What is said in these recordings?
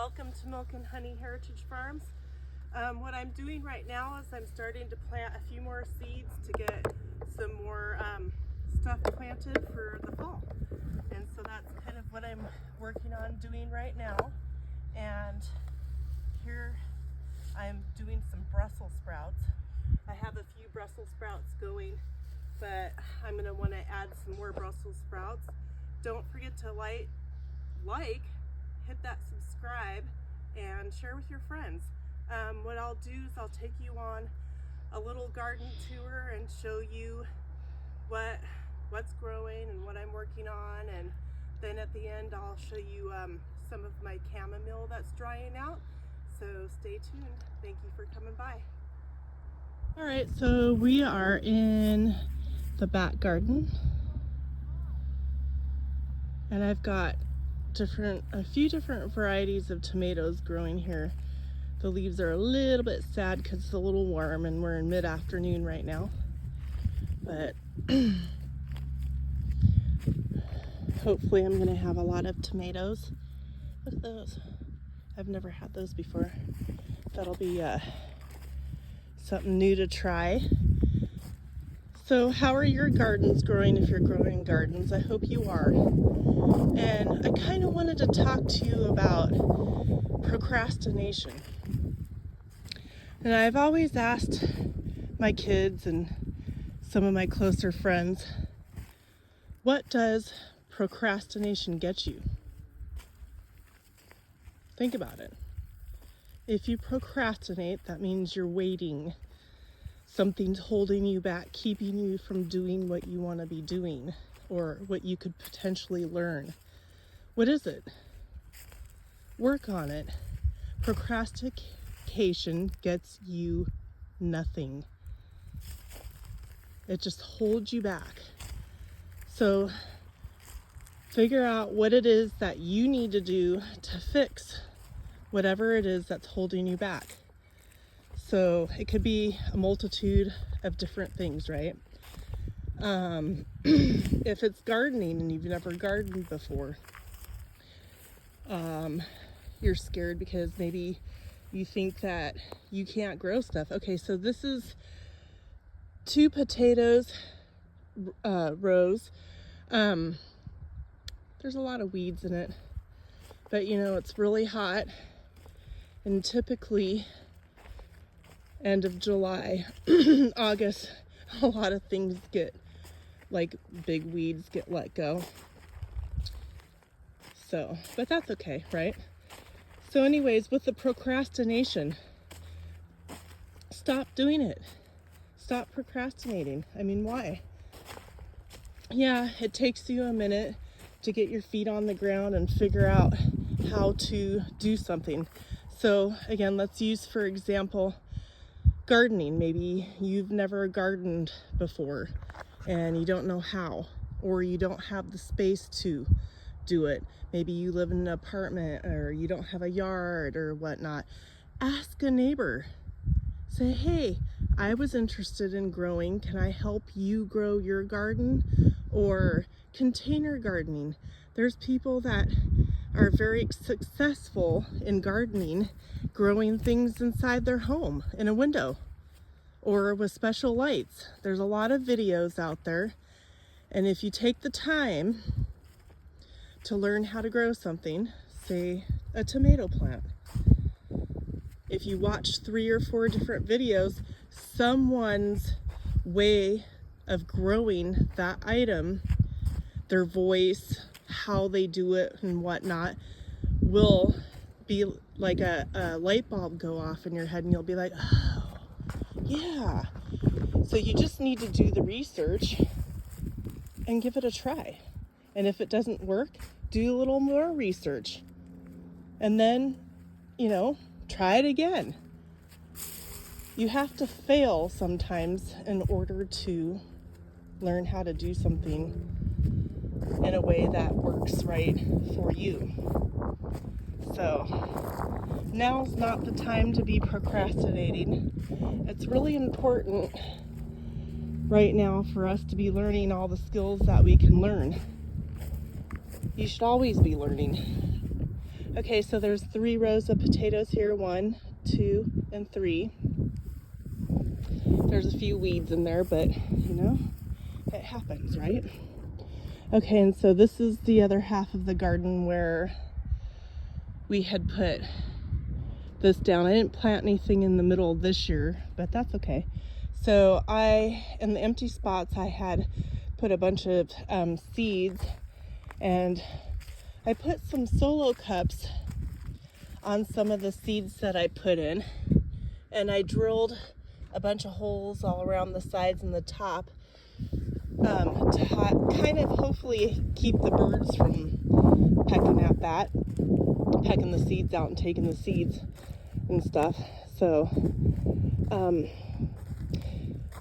welcome to Milk and Honey Heritage Farms. What I'm doing right now is I'm starting to plant a few more seeds to get some more stuff planted for the fall. And so that's kind of what I'm working on doing right now. And here I'm doing some Brussels sprouts. I have a few Brussels sprouts going, but I'm going to want to add some more Brussels sprouts. Don't forget to hit that subscribe and share with your friends. What I'll do is I'll take you on a little garden tour and show you what's growing and what I'm working on, and then at the end I'll show you some of my chamomile that's drying out. So stay tuned. Thank you for coming by. All right, so we are in the back garden, and I've got a few different varieties of tomatoes growing here. The leaves are a little bit sad because it's a little warm and we're in mid-afternoon right now, but hopefully I'm gonna have a lot of tomatoes. Look at those. I've never had those before. That'll be something new to try. So how are your gardens growing if you're growing gardens? I hope you are. And I kind of wanted to talk to you about procrastination. And I've always asked my kids and some of my closer friends, what does procrastination get you? Think about it. If you procrastinate, that means you're waiting. Something's holding you back, keeping you from doing what you want to be doing or what you could potentially learn. What is it? Work on it. Procrastination gets you nothing. It just holds you back. So figure out what it is that you need to do to fix whatever it is that's holding you back. So it could be a multitude of different things, right? If it's gardening and you've never gardened before, you're scared because maybe you think that you can't grow stuff. Okay, so this is 2 potatoes rows. There's a lot of weeds in it, but you know, it's really hot, and typically end of July, August, a lot of things get, like big weeds get let go. So, but that's okay, right? So anyways, with the procrastination, stop doing it. Stop procrastinating. I mean, why? Yeah, it takes you a minute to get your feet on the ground and figure out how to do something. So again, let's use, for example, gardening. Maybe you've never gardened before and you don't know how, or you don't have the space to do it. Maybe you live in an apartment or you don't have a yard or whatnot. Ask a neighbor. Say, hey, I was interested in growing. Can I help you grow your garden? Or container gardening. There's people that are very successful in gardening, growing things inside their home in a window or with special lights. There's a lot of videos out there, and if you take the time to learn how to grow something, say a tomato plant, if you watch 3 or 4 different videos, someone's way of growing that item, their voice, how they do it and whatnot, will be like a light bulb go off in your head, and you'll be like, oh, yeah. So you just need to do the research and give it a try. And if it doesn't work, do a little more research. And then, you know, try it again. You have to fail sometimes in order to learn how to do something in a way that works right for you. So now's not the time to be procrastinating. It's really important right now for us to be learning all the skills that we can learn. You should always be learning. Okay, so there's 3 rows of potatoes here. 1, 2, and 3. There's a few weeds in there, but you know, it happens, right? Okay, and so this is the other half of the garden where we had put this down. I didn't plant anything in the middle this year, but that's okay. So in the empty spots, I had put a bunch of seeds, and I put some solo cups on some of the seeds that I put in, and I drilled a bunch of holes all around the sides and the top to kind of hopefully keep the birds from pecking the seeds out and taking the seeds and stuff. So,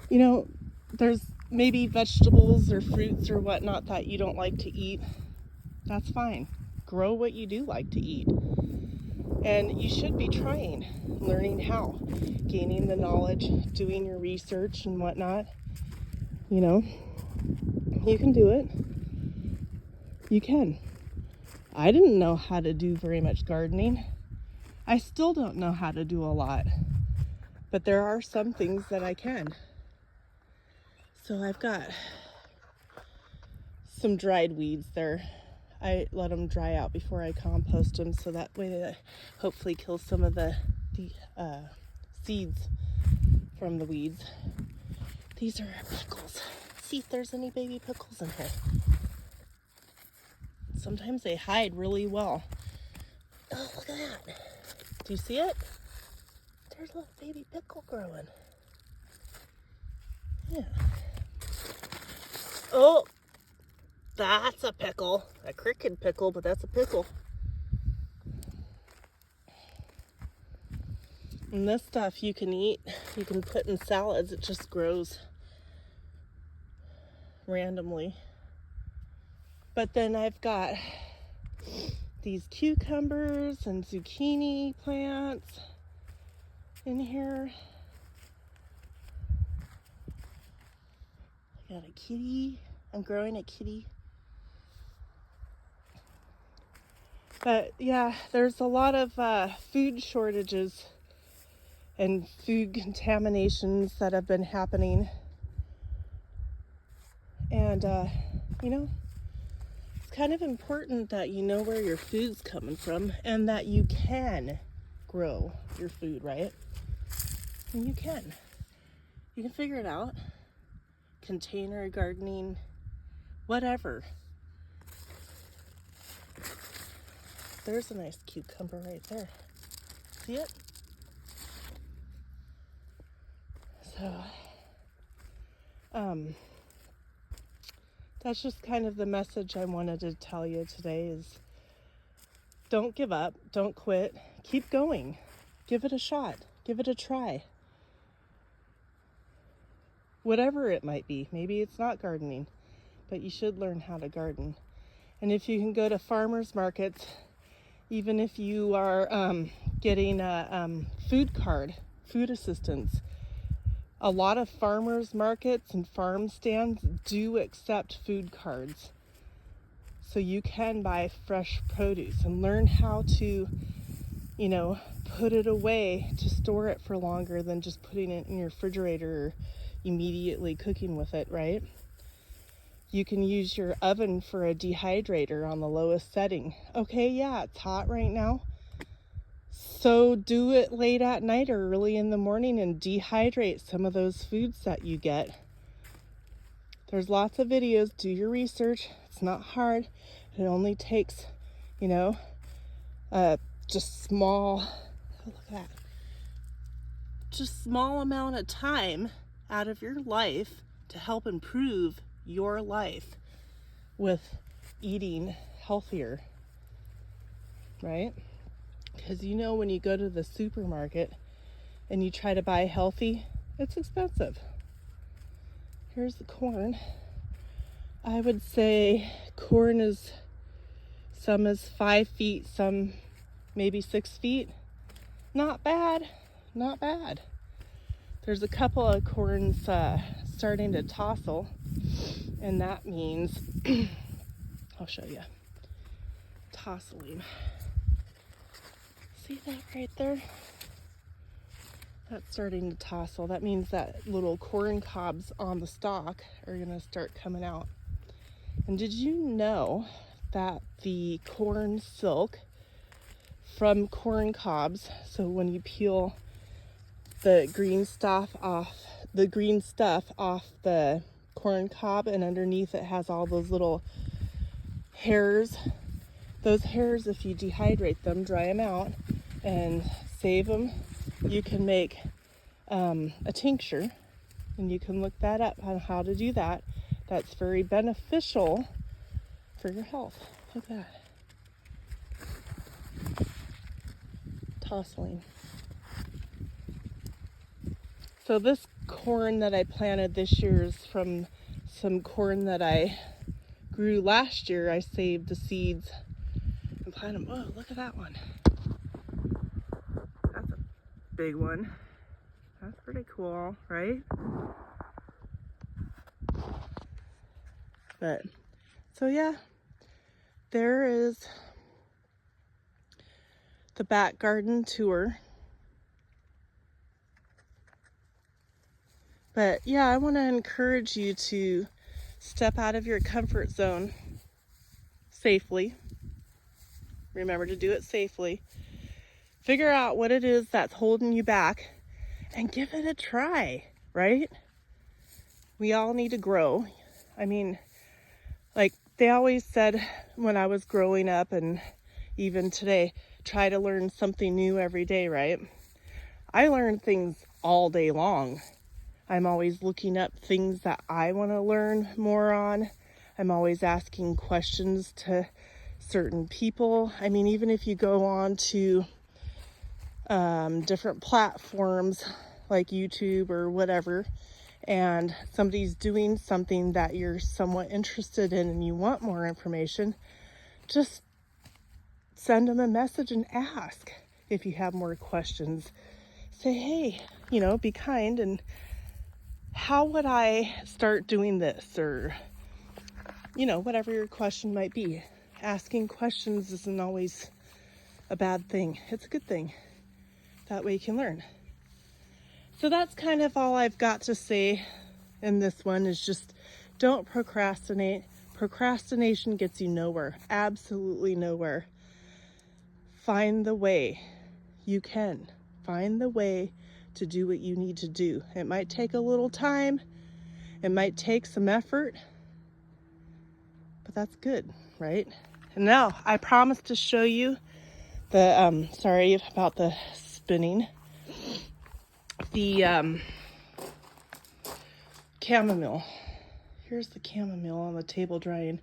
you know, there's maybe vegetables or fruits or whatnot that you don't like to eat. That's fine. Grow what you do like to eat. And you should be trying, learning how, gaining the knowledge, doing your research and whatnot. You know, you can do it. You can. I didn't know how to do very much gardening. I still don't know how to do a lot. But there are some things that I can. So I've got some dried weeds there. I let them dry out before I compost them, so that way that hopefully kills some of the seeds from the weeds. These are pickles. See if there's any baby pickles in here. Sometimes they hide really well. Oh, look at that. Do you see it? There's a little baby pickle growing. Yeah. Oh, that's a pickle. A cricket pickle, but that's a pickle. And this stuff you can eat. You can put in salads. It just grows randomly. But then I've got these cucumbers and zucchini plants in here. I got a kitty. I'm growing a kitty. But yeah, there's a lot of food shortages and food contaminations that have been happening. And, you know, it's kind of important that you know where your food's coming from and that you can grow your food, right? And you can. You can figure it out. Container gardening, whatever. There's a nice cucumber right there. See it? So, that's just kind of the message I wanted to tell you today is don't give up, don't quit, keep going, give it a shot, give it a try. Whatever it might be, maybe it's not gardening, but you should learn how to garden. And if you can go to farmers markets, even if you are getting a food card, food assistance, a lot of farmers markets and farm stands do accept food cards. So you can buy fresh produce and learn how to, you know, put it away to store it for longer than just putting it in your refrigerator or immediately cooking with it, right? You can use your oven for a dehydrator on the lowest setting. Okay, yeah, it's hot right now. So do it late at night or early in the morning and dehydrate some of those foods that you get. There's lots of videos. Do your research. It's not hard. It only takes, you know, just small, oh, look at that. Just small amount of time out of your life to help improve your life with eating healthier, right? Because you know when you go to the supermarket and you try to buy healthy, it's expensive. Here's the corn. I would say corn is, some is 5 feet, some maybe 6 feet. Not bad, not bad. There's a couple of corns starting to tassel, and that means, I'll show you, tasseling. See that right there? That's starting to tassel. That means that little corn cobs on the stalk are gonna start coming out. And did you know that the corn silk from corn cobs, so when you peel the green stuff off the corn cob, and underneath it has all those little hairs. Those hairs, if you dehydrate them, dry them out, and save them, you can make a tincture, and you can look that up on how to do that. That's very beneficial for your health. Look at that. Tasseling. So this corn that I planted this year is from some corn that I grew last year. I saved the seeds and planted them. Oh, look at that one. That's a big one. That's pretty cool, right? But, so yeah, there is the back garden tour. But yeah, I want to encourage you to step out of your comfort zone safely. Remember to do it safely. Figure out what it is that's holding you back and give it a try, right? We all need to grow. I mean, like they always said when I was growing up, and even today, try to learn something new every day, right? I learn things all day long. I'm always looking up things that I want to learn more on. I'm always asking questions to certain people. I mean, even if you go on to different platforms like YouTube or whatever, and somebody's doing something that you're somewhat interested in and you want more information, just send them a message and ask if you have more questions. Say, hey, be kind, and how would I start doing this? Or, whatever your question might be. Asking questions isn't always a bad thing. It's a good thing. That way you can learn. So that's kind of all I've got to say in this one, is just don't procrastinate. Procrastination gets you nowhere. Absolutely nowhere. Find the way. You can. Find the way to do what you need to do. It might take a little time. It might take some effort. But that's good, right? And now I promise to show you the, sorry about the spinning, the chamomile. Here's the chamomile on the table drying.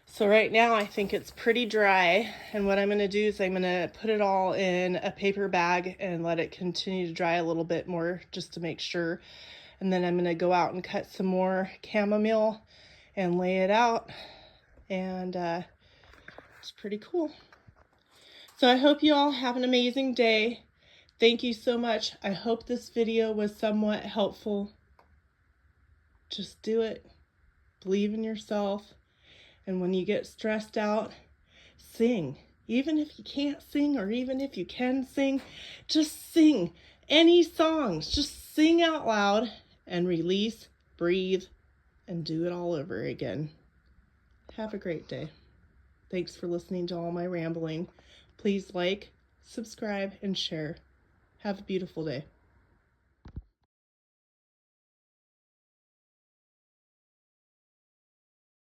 So right now I think it's pretty dry, and what I'm going to do is I'm going to put it all in a paper bag and let it continue to dry a little bit more just to make sure. And then I'm going to go out and cut some more chamomile and lay it out, and it's pretty cool. So I hope you all have an amazing day. Thank you so much. I hope this video was somewhat helpful. Just do it. Believe in yourself. And when you get stressed out, sing. Even if you can't sing, or even if you can sing, just sing any songs. Just sing out loud and release, breathe, and do it all over again. Have a great day. Thanks for listening to all my rambling. Please like, subscribe, and share. Have a beautiful day.